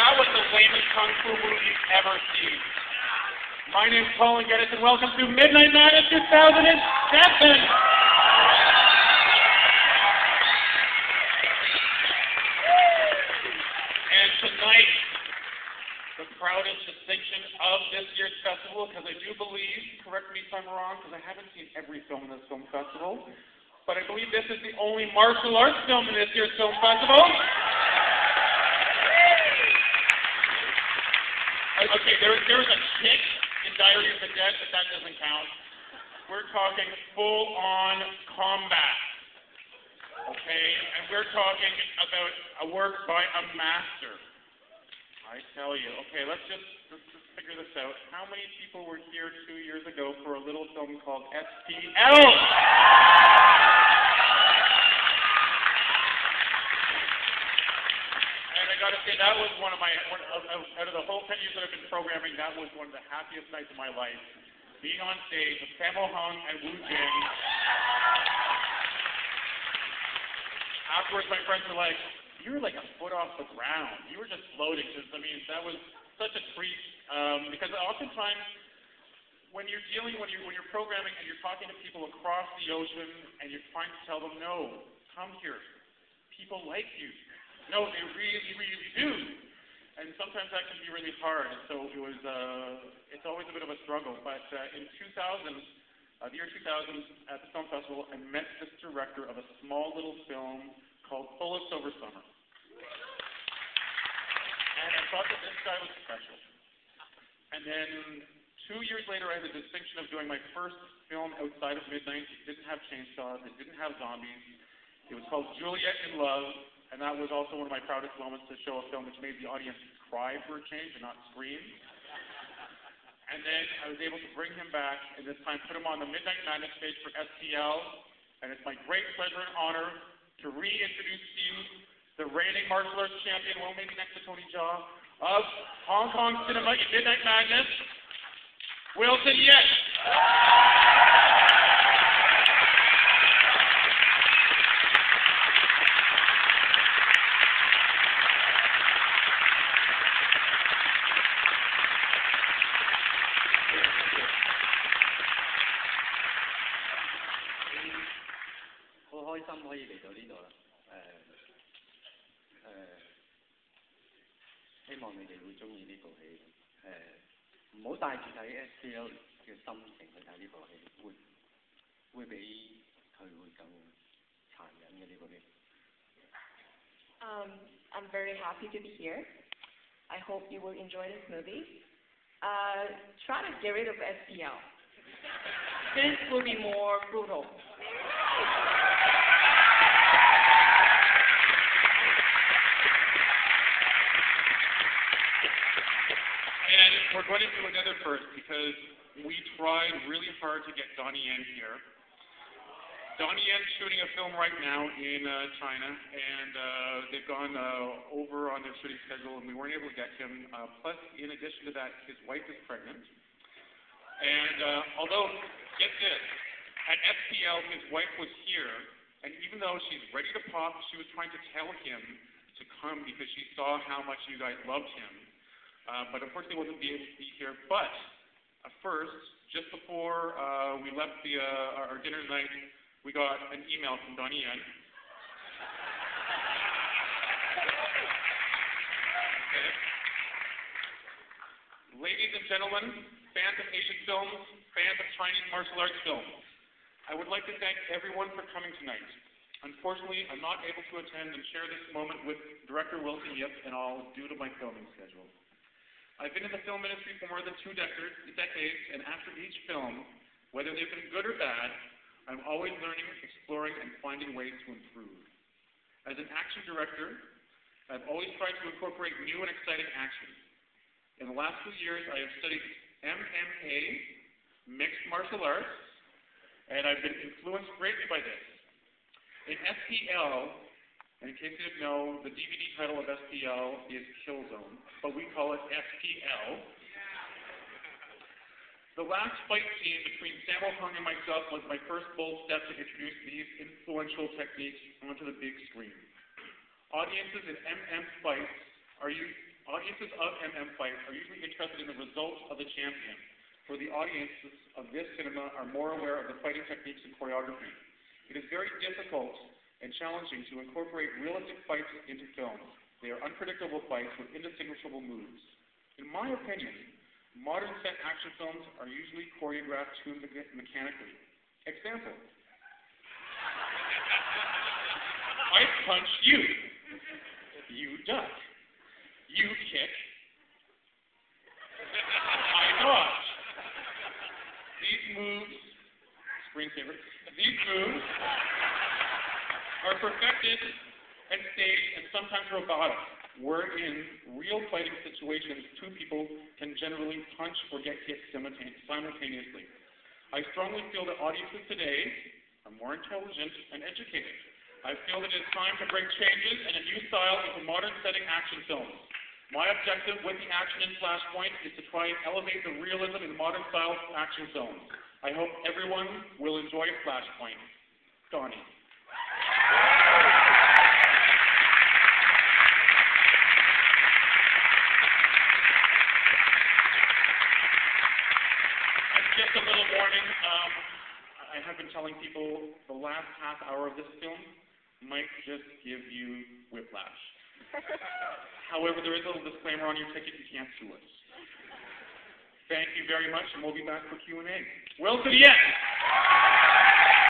That was the lamest kung fu movie you've ever seen. My name's Colin Geddes, and welcome to Midnight Madness 2007. And tonight, the proudest distinction of this year's festival, because I do believe, correct me if I'm wrong, because I haven't seen every film in this film festival, but I believe this is the only martial arts film in this year's film festival. Okay, there's a kick in Diary of the Dead, but that doesn't count. We're talking full-on combat. Okay, and we're talking about a work by a master. I tell you. Okay, let's just figure this out. How many people were here 2 years ago for a little film called SPL? I gotta say, that was one of my, out of the whole 10 years that I've been programming, that was one of the happiest nights of my life. Being on stage with Sammo Hung and Wu Jing. Afterwards, my friends were like, you were like a foot off the ground. You were just floating. Just, I mean, that was such a treat. Because oftentimes, when you're programming and you're talking to people across the ocean and you're trying to tell them, no, come here. People like you. No, they really, really do. And sometimes that can be really hard. And so it was, it's always a bit of a struggle. But in 2000, the year 2000, at the film festival, I met this director of a small little film called Bullets Over Summer. And I thought that this guy was special. And then 2 years later, I had the distinction of doing my first film outside of midnight. It didn't have chainsaws. It didn't have zombies. It was called Juliet in Love. And that was also one of my proudest moments to show a film which made the audience cry for a change and not scream. And then I was able to bring him back, and this time put him on the Midnight Madness stage for SPL. And it's my great pleasure and honor to reintroduce to you the reigning martial arts champion, well, maybe next to Tony Jaa, of Hong Kong cinema in Midnight Madness, Wilson Yet. I'm very happy to be here. I hope you will enjoy this movie. Try to get rid of SPL. This will be more brutal. And we're going to do another first because we tried really hard to get Donnie Yen here. Donnie Yen's shooting a film right now in China, and they've gone over on their shooting schedule, and we weren't able to get him. Plus, in addition to that, his wife is pregnant. And although, get this, at SPL, his wife was here, and even though she's ready to pop, she was trying to tell him to come because she saw how much you guys loved him. But unfortunately, wasn't able to be here. But first, just before we left our dinner tonight, we got an email from Donnie Yen. Okay. Ladies and gentlemen, fans of Asian films, fans of Chinese martial arts films, I would like to thank everyone for coming tonight. Unfortunately, I'm not able to attend and share this moment with Director Wilson Yip and all due to my filming schedule. I've been in the film industry for more than 2 decades, and after each film, whether they've been good or bad, I'm always learning, exploring, and finding ways to improve. As an action director, I've always tried to incorporate new and exciting action. In the last few years, I have studied MMA, mixed martial arts, and I've been influenced greatly by this. In SPL, and in case you didn't know, the DVD title of SPL is Killzone, but we call it SPL. The last fight scene between Sammo Hung and myself was my first bold step to introduce these influential techniques onto the big screen. Audiences in MM fights are Audiences of MM fights are usually interested in the results of the champion, for the audiences of this cinema are more aware of the fighting techniques and choreography. It is very difficult and challenging to incorporate realistic fights into films. They are unpredictable fights with indistinguishable moves. In my opinion, modern set action films are usually choreographed too mechanically. Example. I punch you. You duck. You kick. I dodge. These moves, spring favorite, these moves are perfected and staged and sometimes robotic, wherein real fighting situations, two people can generally punch or get hit simultaneously. I strongly feel that audiences today are more intelligent and educated. I feel that it is time to bring changes and a new style into modern setting action films. My objective with the action in Flashpoint is to try and elevate the realism in modern style action films. I hope everyone will enjoy Flashpoint. Donnie. Just a little warning, I have been telling people the last half hour of this film might just give you whiplash. However, there is a little disclaimer on your ticket, you can't sue us. Thank you very much, and we'll be back for Q&A. Will to the end!